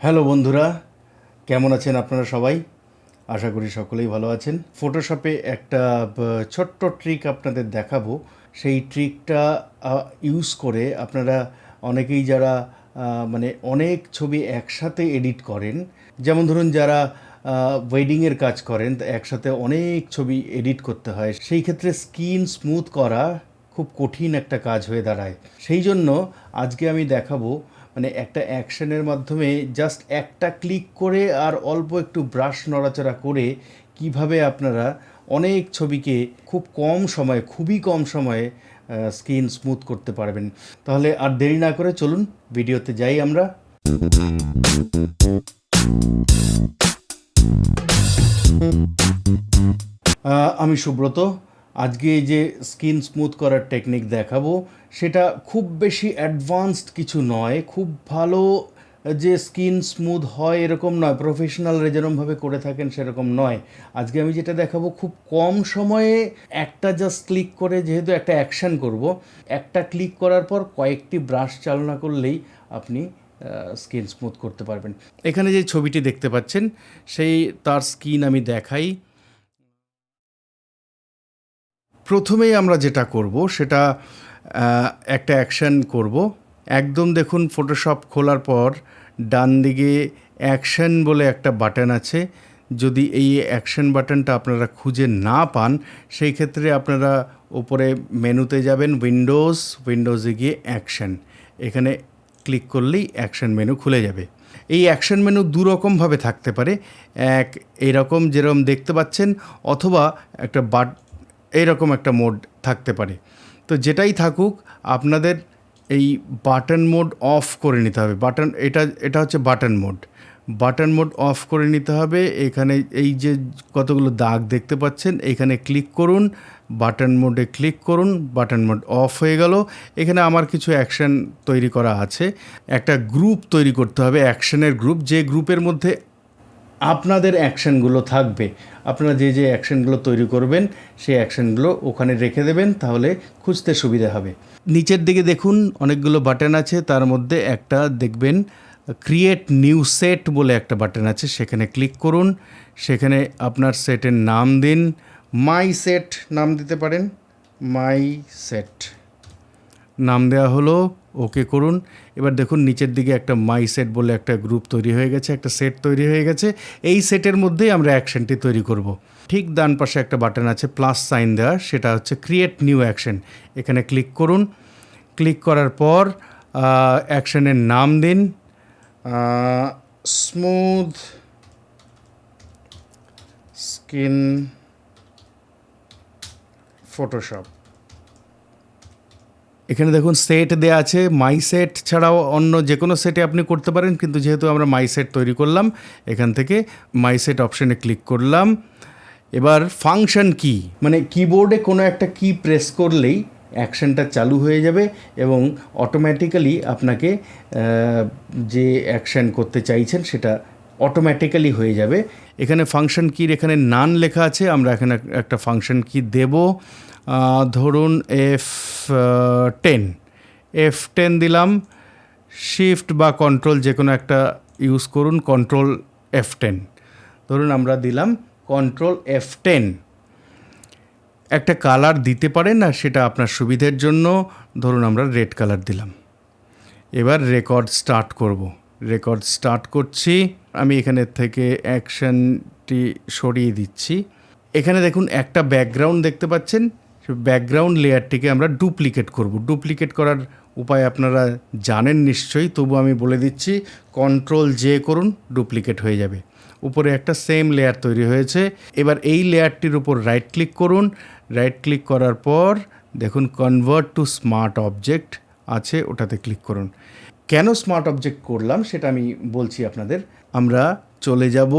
Hello বন্ধুরা, কেমন আছেন আপনারা সবাই? আশা করি সকলেই ভালো আছেন। ফটোশপে একটা ছোট্ট ট্রিক আপনাদের দেখাবো। সেই ট্রিকটা ইউজ করে আপনারা অনেকেই যারা মানে অনেক ছবি একসাথে এডিট করেন, যেমন ধরুন যারা ওয়েডিংয়ের কাজ করেন, তো একসাথে অনেক ছবি এডিট করতে হয়, সেই ক্ষেত্রে স্কিন স্মুথ করা খুব কঠিন একটা কাজ হয়ে দাঁড়ায়। সেই জন্য আজকে আমি দেখাবো মানে একটা অ্যাকশনের মাধ্যমে জাস্ট একটা ক্লিক করে আর অল্প একটু ব্রাশ নড়াচড়া করে কিভাবে আপনারা অনেক ছবিকে খুব কম সময়ে, খুবই কম সময়ে স্কিন স্মুথ করতে পারবেন। তাহলে আর দেরি না করে চলুন ভিডিওতে যাই আমরা। আমি সুব্রত। আজকে এই যে স্কিন স্মুথ করার টেকনিক দেখাবো সেটা খুব বেশি অ্যাডভান্সড কিছু নয়, খুব ভালো যে স্কিন স্মুথ হয় এরকম নয়, প্রফেশনালরা যেরকমভাবে করে থাকেন সেরকম নয়। আজকে আমি যেটা দেখাবো খুব কম সময়ে একটা জাস্ট ক্লিক করে, যেহেতু একটা অ্যাকশান করব, একটা ক্লিক করার পর কয়েকটি ব্রাশ চালনা করলেই আপনি স্কিন স্মুথ করতে পারবেন। এখানে যে ছবিটি দেখতে পাচ্ছেন সেই তার স্কিন আমি দেখাই। প্রথমেই আমরা যেটা করব সেটা একটা অ্যাকশান করব। একদম দেখুন ফটোশপ খোলার পর ডান দিকে অ্যাকশান বলে একটা বাটন আছে। যদি এই অ্যাকশান বাটনটা আপনারা খুঁজে না পান, সেই ক্ষেত্রে আপনারা ওপরে মেনুতে যাবেন, উইন্ডোজে গিয়ে অ্যাকশান, এখানে ক্লিক করলেই অ্যাকশান মেনু খুলে যাবে। এই অ্যাকশান মেনু দুরকমভাবে থাকতে পারে, এক এইরকম যেরকম দেখতে পাচ্ছেন, অথবা একটা এইরকম একটা মোড থাকতে পারে। তো যেটাই থাকুক, আপনাদের এই বাটন মোড অফ করে নিতে হবে। এটা হচ্ছে বাটন মোড অফ করে নিতে হবে। এখানে এই যে কতগুলো দাগ দেখতে পাচ্ছেন, এখানে ক্লিক করুন, বাটন মোডে ক্লিক করুন, বাটন মোড অফ হয়ে গেল। এখানে আমার কিছু অ্যাকশান তৈরি করা আছে। একটা গ্রুপ তৈরি করতে হবে, অ্যাকশানের গ্রুপ, যে গ্রুপের মধ্যে আপনাদের অ্যাকশানগুলো থাকবে। আপনারা যে যে অ্যাকশানগুলো তৈরি করবেন সেই অ্যাকশানগুলো ওখানে রেখে দেবেন, তাহলে খুঁজতে সুবিধা হবে। নিচের দিকে দেখুন অনেকগুলো বাটন আছে, তার মধ্যে একটা দেখবেন ক্রিয়েট নিউ সেট বলে একটা বাটন আছে, সেখানে ক্লিক করুন। সেখানে আপনার সেটের নাম দিন, মাই সেট নাম দিতে পারেন, মাই সেট নাম দেওয়া হলো, ওকে করুন। এবার দেখুন নিচের দিকে একটা মাই সেট বলে একটা গ্রুপ তৈরি হয়ে গেছে, একটা সেট তৈরি হয়ে গেছে। এই সেটের মধ্যেই আমরা অ্যাকশনটি তৈরি করব। ঠিক ডান পাশে একটা বাটন আছে প্লাস সাইন দেওয়া, সেটা হচ্ছে ক্রিয়েট নিউ অ্যাকশন। এখানে ক্লিক করুন। ক্লিক করার পর অ্যাকশনের নাম দিন স্মুথ স্কিন ফটোশপ। এখানে দেখুন সেট দেওয়া আছে, মাই সেট ছাড়াও অন্য যে কোনো সেটে আপনি করতে পারেন, কিন্তু যেহেতু আমরা মাই সেট তৈরি করলাম, এখান থেকে মাই সেট অপশানে ক্লিক করলাম। এবার ফাংশন কি, মানে কিবোর্ডে কোনো একটা কি প্রেস করলেই অ্যাকশানটা চালু হয়ে যাবে এবং অটোমেটিক্যালি আপনাকে যে অ্যাকশান করতে চাইছেন সেটা অটোমেটিক্যালি হয়ে যাবে। এখানে ফাংশন কির এখানে নান লেখা আছে, আমরা এখানে একটা ফাংশন কি দেব। ধরুন F10 দিলাম। শিফট বা কন্ট্রোল যে কোনো একটা ইউজ করুন, কন্ট্রোল F10 ধরুন আমরা দিলাম, কন্ট্রোল F10। একটা কালার দিতে পারেন না, সেটা আপনার সুবিধের জন্য ধরুন আমরা রেড কালার দিলাম। এবার রেকর্ড স্টার্ট করছি। আমি এখানে থেকে অ্যাকশানটি সরিয়ে দিচ্ছি। এখানে দেখুন একটা ব্যাকগ্রাউন্ড দেখতে পাচ্ছেন, ব্যাকগ্রাউন্ড লেয়ারটিকে আমরা ডুপ্লিকেট করার উপায় আপনারা জানেন নিশ্চয়ই, তবু আমি বলে দিচ্ছি, কন্ট্রোল জে করুন, ডুপ্লিকেট হয়ে যাবে। উপরে একটা সেম লেয়ার তৈরি হয়েছে। এবার এই লেয়ারটির উপর রাইট ক্লিক করুন। রাইট ক্লিক করার পর দেখুন কনভার্ট টু স্মার্ট অবজেক্ট আছে, ওটাতে ক্লিক করুন। কেন স্মার্ট অবজেক্ট করলাম সেটা আমি বলছি আপনাদের। আমরা চলে যাব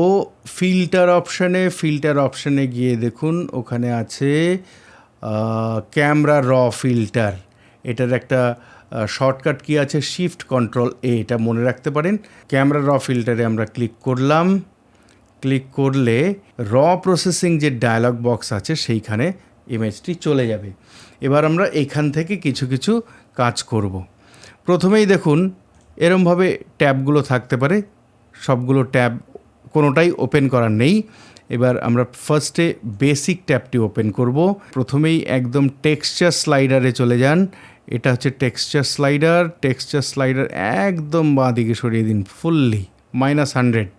ফিল্টার অপশানে গিয়ে দেখুন ওখানে আছে ক্যামেরা র ফিল্টার। এটার একটা শর্টকাট কি আছে, শিফট কন্ট্রোল এ, এটা মনে রাখতে পারেন। ক্যামেরা র ফিল্টারে আমরা ক্লিক করলাম। ক্লিক করলে র প্রসেসিং যে ডায়ালগ বক্স আছে সেইখানে ইমেজটি চলে যাবে। এবার আমরা এখান থেকে কিছু কিছু কাজ করব। প্রথমেই দেখুন এরমভাবে ট্যাবগুলো থাকতে পারে, সবগুলো ট্যাব কোনোটাই ওপেন করার নেই। এবার আমরা ফার্স্টে বেসিক ট্যাবটি ওপেন করব। প্রথমেই একদম টেক্সচার স্লাইডারে চলে যান। এটা হচ্ছে টেক্সচার স্লাইডার একদম বাঁ দিকে সরিয়ে দিন ফুললি -100।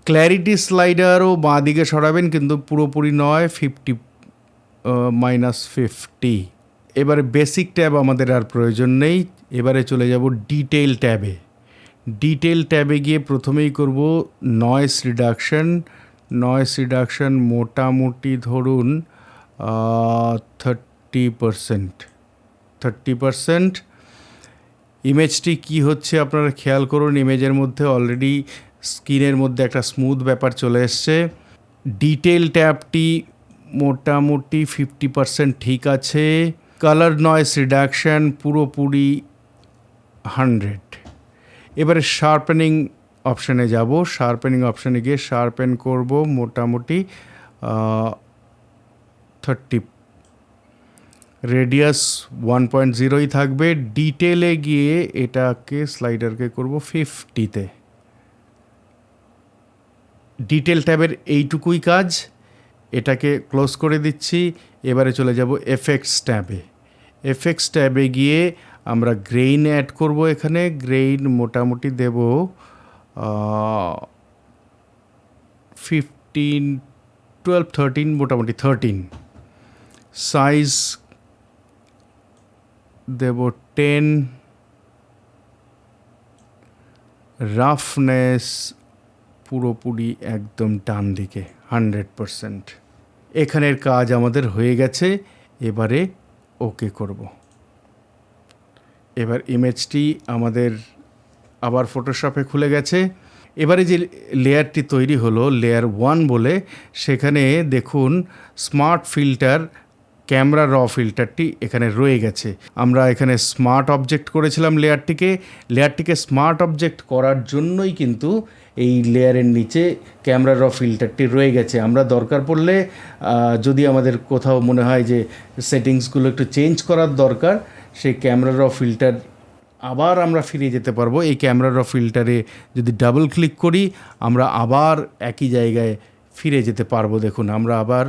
ক্ল্যারিটি স্লাইডারও বাঁ দিকে সরাবেন, কিন্তু পুরোপুরি নয়, 50 এবারে বেসিক ট্যাব আমাদের আর প্রয়োজন নেই। এবারে চলে যাব ডিটেইল ট্যাবে গিয়ে প্রথমেই করব নয়েস রিডাকশন মোটামুটি ধরুন 30%। ইমেজটি কি হচ্ছে আপনারা খেয়াল করুন, ইমেজের মধ্যে অলরেডি স্ক্রিনের মধ্যে একটা স্মুথ ব্যাপার চলে এসছে। ডিটেইল ট্যাবটি মোটামুটি 50% ঠিক আছে। কালার নয়েস রিডাকশন পুরোপুরি 100। এবারে শার্পেনিং অপশানে যাব। শার্পেনিং অপশানে গিয়ে শার্পেন করব মোটামুটি 30। রেডিয়াস 1.0 থাকবে। ডিটেলে গিয়ে এটাকে স্লাইডারকে করব 50-তে। ডিটেল ট্যাবের এইটুকুই কাজ, এটাকে ক্লোজ করে দিচ্ছি। এবারে চলে যাব এফেক্টস ট্যাবে গিয়ে আমরা গ্রেইন অ্যাড করব। এখানে গ্রেইন মোটামুটি দেব 15, 12, 13, মোটামুটি 13। সাইজ দেব 10। রাফনেস পুরোপুরি একদম ডান দিকে 100%। এখানের কাজ আমাদের হয়ে গেছে। এবারে ওকে করব। এবার ইমেজটি আমাদের আবার ফটোশপে খুলে গেছে। এবারে যে লেয়ারটি তৈরি হলো লেয়ার 1 বলে, সেখানে দেখুন স্মার্ট ফিল্টার, ক্যামেরা র ফিল্টারটি এখানে রয়ে গেছে। আমরা এখানে স্মার্ট অবজেক্ট করেছিলাম লেয়ারটিকে স্মার্ট অবজেক্ট করার জন্যই কিন্তু এই লেয়ারের নিচে ক্যামেরা র ফিল্টারটি রয়ে গেছে। আমরা দরকার পড়লে যদি আমাদের কোথাও মনে হয় যে সেটিংসগুলো একটু চেঞ্জ করার দরকার, সেই ক্যামেরা র ফিল্টার আবার আমরা ফিরে যেতে পারবো। এই ক্যামেরা র ফিল্টারে যদি ডাবল ক্লিক করি আমরা আবার একই জায়গায় ফিরে যেতে পারবো। দেখুন আমরা আবার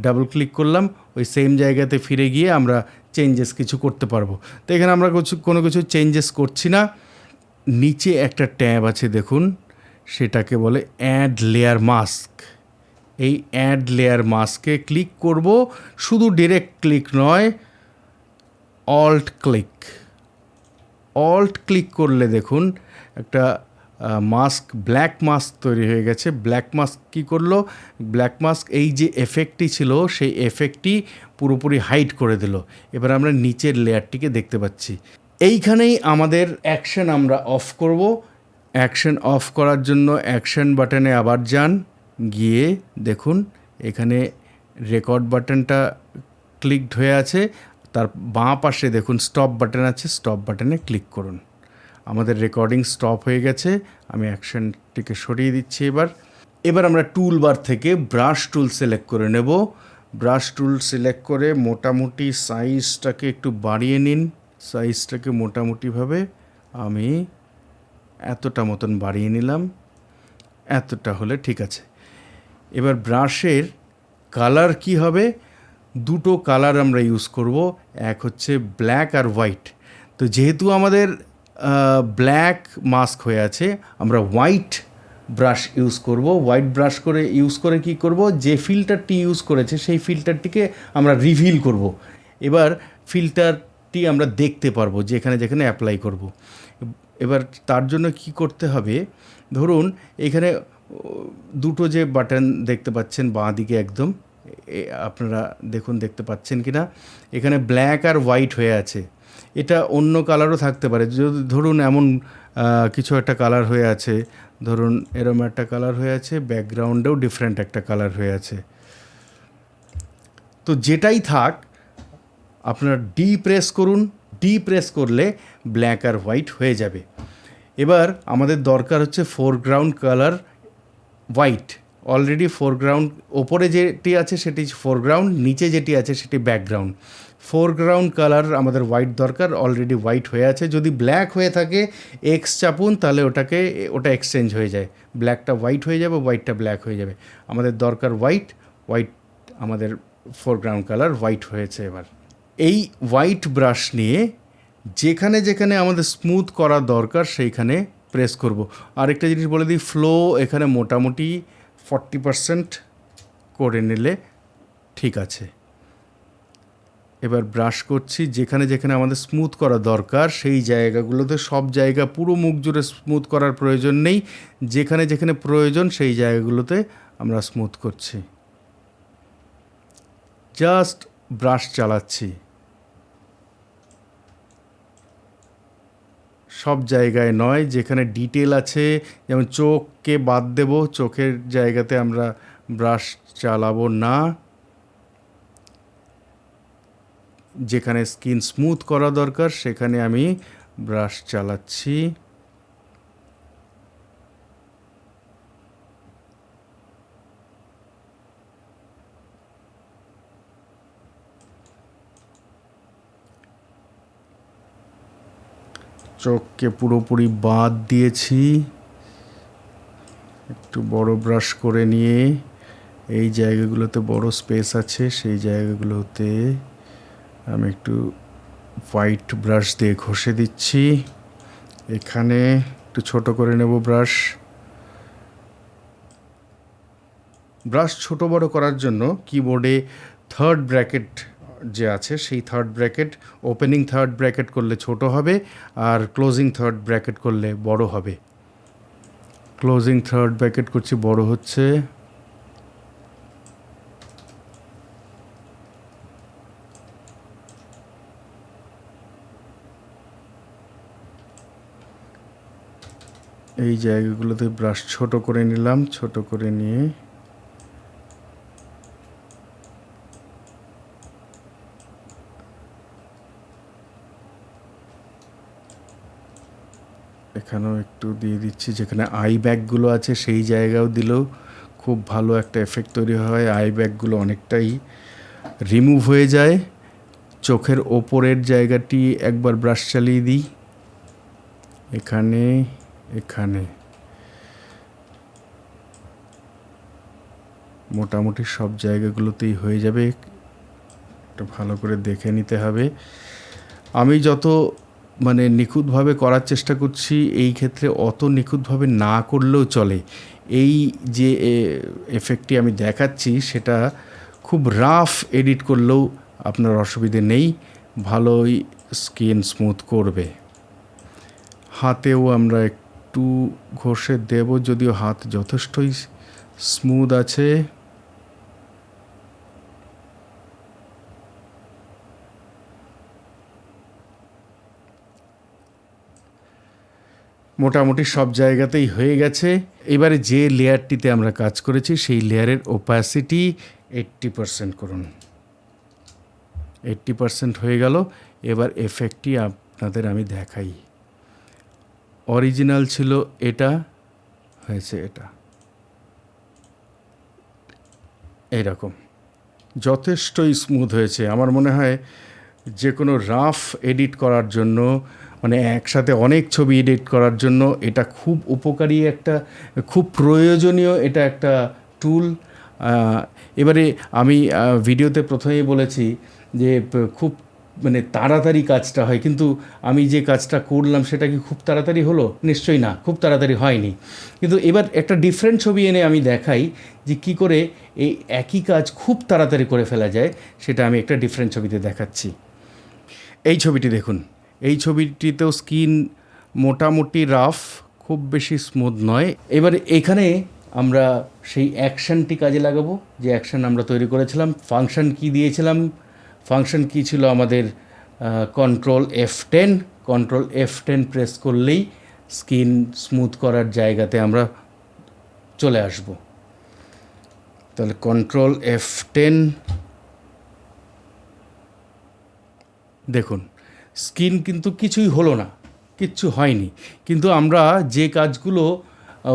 ডাবল ক্লিক করলাম, ওই সেম জায়গাতে ফিরে গিয়ে আমরা চেঞ্জেস কিছু করতে পারবো। তো এখানে আমরা কোনো কিছু চেঞ্জেস করছি না। নিচে একটা ট্যাব আছে দেখুন, সেটাকে বলে অ্যাড লেয়ার মাস্ক। এই অ্যাড লেয়ার মাস্কে ক্লিক করব, শুধু ডিরেক্ট ক্লিক নয়, অল্ট ক্লিক করলে দেখুন একটা ব্ল্যাক মাস্ক তৈরি হয়ে গেছে। ব্ল্যাক মাস্ক কী করলো? ব্ল্যাক মাস্ক এই যে এফেক্টটি ছিল সেই এফেক্টটি পুরোপুরি হাইড করে দিল। এবার আমরা নিচের লেয়ারটিকে দেখতে পাচ্ছি। এইখানেই আমাদের অ্যাকশন আমরা অফ করব। অ্যাকশন অফ করার জন্য অ্যাকশন বাটনে আবার যান, গিয়ে দেখুন এখানে রেকর্ড বাটনটা ক্লিকড হয়ে আছে। তার বাঁ পাশে দেখুন স্টপ বাটন আছে, স্টপ বাটনে ক্লিক করুন। আমাদের রেকর্ডিং স্টপ হয়ে গেছে। আমি অ্যাকশনটিকে সরিয়ে দিচ্ছি। এবার আমরা টুল বার থেকে ব্রাশ টুল সিলেক্ট করে নেব। ব্রাশ টুল সিলেক্ট করে মোটামুটি সাইজটাকে একটু বাড়িয়ে নিন। সাইজটাকে মোটামুটিভাবে আমি এতটা মতন বাড়িয়ে নিলাম। এতটা হলে ঠিক আছে। এবার ব্রাশের কালার কি হবে? দুটো কালার আমরা ইউজ করব। এক হচ্ছে ব্ল্যাক আর হোয়াইট। তো যেহেতু আমাদের ব্ল্যাক মাস্ক হয়ে আছে, আমরা হোয়াইট ব্রাশ ইউজ করব। হোয়াইট ব্রাশ ইউজ করে কি করব? যে ফিল্টারটি ইউজ করেছে সেই ফিল্টারটিকে আমরা রিভিল করব। এবার ফিল্টারটি আমরা দেখতে পারবো যেখানে অ্যাপ্লাই করব। এবার তার জন্য কি করতে হবে? ধরুন এখানে দুটো যে বাটন দেখতে পাচ্ছেন বাঁ দিকে একদম, আপনারা দেখুন দেখতে পাচ্ছেন কি না, এখানে ব্ল্যাক আর হোয়াইট হয়ে আছে। এটা অন্য কালারও থাকতে পারে। যদি ধরুন এমন কিছু একটা কালার হয়ে আছে, ধরুন এরম একটা কালার হয়ে আছে, ব্যাকগ্রাউন্ডেও ডিফারেন্ট একটা কালার হয়ে আছে। তো যেটাই থাক আপনারা প্রেস করুন। প্রেস করলে ব্ল্যাক আর হোয়াইট হয়ে যাবে। এবার আমাদের দরকার হচ্ছে foreground colour white. Already foreground ওপরে যেটি আছে সেটি ফোরগ্রাউন্ড, নিচে যেটি আছে সেটি ব্যাকগ্রাউন্ড। ফোরগ্রাউন্ড কালার আমাদের হোয়াইট দরকার, অলরেডি হোয়াইট হয়ে আছে। যদি ব্ল্যাক হয়ে থাকে এক্স চাপুন, তাহলে ওটা এক্সচেঞ্জ হয়ে যায়, ব্ল্যাকটা হোয়াইট হয়ে যাবে, হোয়াইটটা ব্ল্যাক হয়ে যাবে। আমাদের দরকার হোয়াইট, হোয়াইট আমাদের ফোরগ্রাউন্ড কালার হোয়াইট হয়েছে। এবার এই হোয়াইট ব্রাশ নিয়ে যেখানে যেখানে আমাদের স্মুথ করা দরকার সেইখানে প্রেস করব। আরেকটা জিনিস বলে দিই, ফ্লো এখানে মোটামুটি 40% করে নিলে ঠিক আছে। এবার ব্রাশ করছি, যেখানে যেখানে আমাদের স্মুথ করা দরকার সেই জায়গাগুলোতে, সব জায়গা পুরো মুখ জুড়ে স্মুথ করার প্রয়োজন নেই, যেখানে যেখানে প্রয়োজন সেই জায়গাগুলোতে আমরা স্মুথ করছি, জাস্ট ব্রাশ চালাচ্ছি। সব জায়গায় নয়, যেখানে ডিটেল আছে, যেমন চোখকে বাদ দেব, চোখের জায়গাতে আমরা ব্রাশ চালাবো না। যেখানে স্কিন স্মুথ করা দরকার সেখানে আমি ব্রাশ চালাচ্ছি। চোখকে পুরোপুরি বাদ দিয়েছি। একটু বড় ব্রাশ করে নিয়ে এই জায়গাগুলোতে বড় স্পেস আছে, সেই জায়গাগুলোতে আমি একটু হোয়াইট ব্রাশ দিয়ে ঘষে দিচ্ছি। এখানে একটু ছোট করে নেব ব্রাশ। ব্রাশ ছোট বড় করার জন্য কিবোর্ডে থার্ড ব্র্যাকেট যে আছে সেই third bracket, opening third bracket করলে ছোট হবে আর ক্লোজিং থার্ড ব্র্যাকেট করলে বড় হবে। ক্লোজিং থার্ড ব্র্যাকেট করছি, বড় হচ্ছে। এই জায়গাগুলোতে ব্রাশ ছোট করে নিলাম, ছোট করে নিয়ে এখানেও একটু দিয়ে দিচ্ছি। যেখানে আই ব্যাগগুলো আছে সেই জায়গাও দিলেও খুব ভালো একটা এফেক্ট তৈরি হয়। আই ব্যাগগুলো অনেকটাই রিমুভ হয়ে যায়। চোখের ওপরের জায়গাটি একবার ব্রাশ চালিয়ে দিই, এখানে এখানে মোটামুটি সব জায়গাগুলোতেই হয়ে যাবে। একটু ভালো করে দেখে নিতে হবে। আমি যত নিখুঁতভাবে করার চেষ্টা করছি, এই ক্ষেত্রে অত নিখুঁতভাবে না করলেও চলে। এই যে এফেক্টটি আমি দেখাচ্ছি সেটা খুব রাফ এডিট করলেও আপনার অসুবিধে নেই, ভালোই স্কিন স্মুথ করবে। হাতেও আমরা একটু ঘষে দেব, যদিও হাত যথেষ্টই স্মুথ আছে। মোটামুটি সব জায়গাতেই হয়ে গেছে। এবারে যে লেয়ারটিতে আমরা কাজ করেছি সেই লেয়ারের ওপাসিটি 80% করুন। 80% হয়ে গেল। এবার এফেক্টটি আপনাদের আমি দেখাই। অরিজিনাল ছিল এটা, হয়েছে এটা, এইরকম যথেষ্টই স্মুথ হয়েছে। আমার মনে হয় যে কোনো রাফ এডিট করার জন্য, একসাথে অনেক ছবি এডিট করার জন্য এটা খুব উপকারী, একটা খুব প্রয়োজনীয় এটা একটা টুল। এবারে আমি ভিডিওতে প্রথমেই বলেছি যে খুব তাড়াতাড়ি কাজটা হয়, কিন্তু আমি যে কাজটা করলাম সেটা কি খুব তাড়াতাড়ি হলো? নিশ্চয়ই না, খুব তাড়াতাড়ি হয়নি। কিন্তু এবার একটা ডিফারেন্ট ছবি এনে আমি দেখাই যে কি করে এই একই কাজ খুব তাড়াতাড়ি করে ফেলা যায়, সেটা আমি একটা ডিফারেন্ট ছবিতে দেখাচ্ছি। এই ছবিটি দেখুন। এই ছবিটিতেও স্কিন মোটামুটি রাফ, খুব বেশি স্মুথ নয়। এবার এখানে আমরা সেই অ্যাকশানটি কাজে লাগাবো, যে অ্যাকশান আমরা তৈরি করেছিলাম। ফাংশন কি দিয়েছিলাম? ফাংশন কি ছিল আমাদের? Ctrl+F10। Ctrl+F10 প্রেস করলেই স্কিন স্মুথ করার জায়গাতে আমরা চলে আসব। তাহলে Ctrl+F10, দেখুন স্কিন কিন্তু কিছুই হলো না, কিচ্ছু হয়নি। কিন্তু আমরা যে কাজগুলো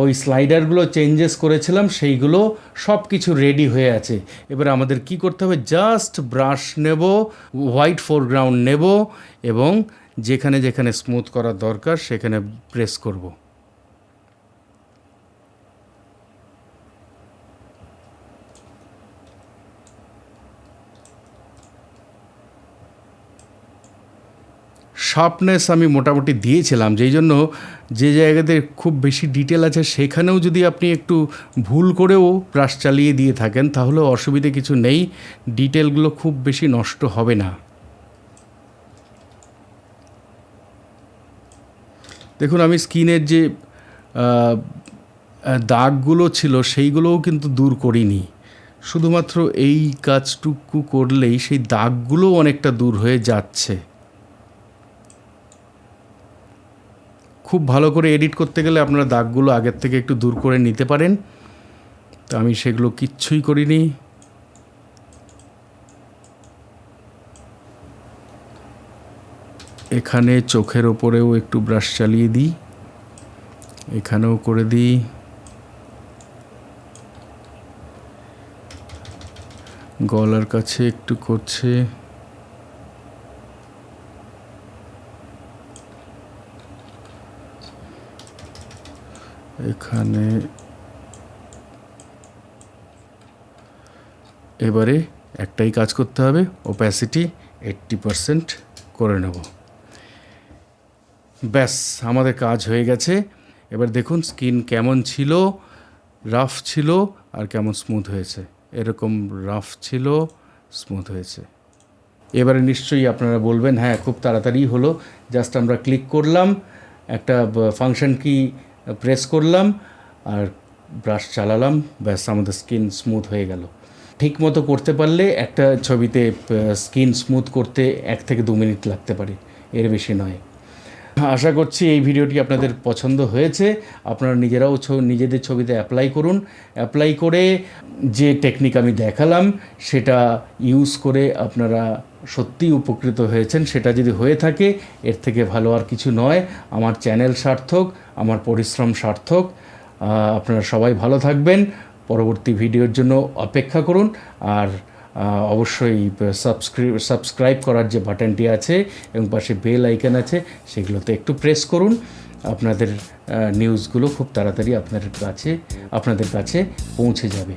ওই স্লাইডারগুলো চেঞ্জেস করেছিলাম, সেইগুলো সব কিছু রেডি হয়ে আছে। এবার আমাদের কি করতে হবে, জাস্ট ব্রাশ নেব, হোয়াইট ফোরগ্রাউন্ড নেব এবং যেখানে যেখানে স্মুথ করা দরকার সেখানে প্রেস করব। শার্পনেস আমি মোটামুটি দিয়েছিলাম, যেই জন্য যে জায়গাতে খুব বেশি ডিটেল আছে সেখানেও যদি আপনি একটু ভুল করেও ব্রাশ চালিয়ে দিয়ে থাকেন তাহলে অসুবিধে কিছু নেই, ডিটেলগুলো খুব বেশি নষ্ট হবে না। দেখুন আমি স্কিনের যে দাগগুলো ছিল সেইগুলোও কিন্তু দূর করিনি, শুধুমাত্র এই কাজটুকু করলেই সেই দাগগুলো অনেকটা দূর হয়ে যাচ্ছে। খুব ভালো করে এডিট করতে গেলে আপনারা দাগগুলো আগের থেকে একটু দূর করে নিতে পারেন, তো আমি সেগুলো কিচ্ছুই করিনি। এখানে চোখের ওপরেও একটু ব্রাশ চালিয়ে দিই, এখানেও করে দিই, গলার কাছে একটু করছে, এখানে। এবারে একটাই কাজ করতে হবে, ওপ্যাসিটি 80% করে নেব। ব্যাস আমাদের কাজ হয়ে গেছে। এবার দেখুন স্কিন কেমন ছিল, রাফ ছিল আর কেমন স্মুথ হয়েছে। এরকম রাফ ছিল, স্মুথ হয়েছে। এবারে নিশ্চয়ই আপনারা বলবেন হ্যাঁ খুব তাড়াতাড়ি হলো, জাস্ট আমরা ক্লিক করলাম, একটা ফাংশন কি প্রেস করলাম আর ব্রাশ চালালাম, ব্যাস আমাদের স্কিন স্মুথ হয়ে গেল। ঠিক মতো করতে পারলে একটা ছবিতে স্কিন স্মুথ করতে 1 থেকে 2 মিনিট লাগতে পারে, এর বেশি নয়। আশা করছি এই ভিডিওটি আপনাদের পছন্দ হয়েছে। আপনারা নিজেরাও নিজেদের ছবিতে অ্যাপ্লাই করুন। অ্যাপ্লাই করে যে টেকনিক আমি দেখালাম সেটা ইউজ করে আপনারা সত্যিই উপকৃত হয়েছেন। সেটা যদি হয়ে থাকে এর থেকে ভালো আর কিছু নয়। আমার চ্যানেল সার্থক, আমার পরিশ্রম সার্থক। আপনারা সবাই ভালো থাকবেন, পরবর্তী ভিডিওর জন্য অপেক্ষা করুন। আর অবশ্যই সাবস্ক্রাইব করার যে বাটনটি আছে এবং পাশে বেল আইকন আছে সেগুলোতে একটু প্রেস করুন। আপনাদের নিউজগুলো খুব তাড়াতাড়ি আপনাদের কাছে পৌঁছে যাবে।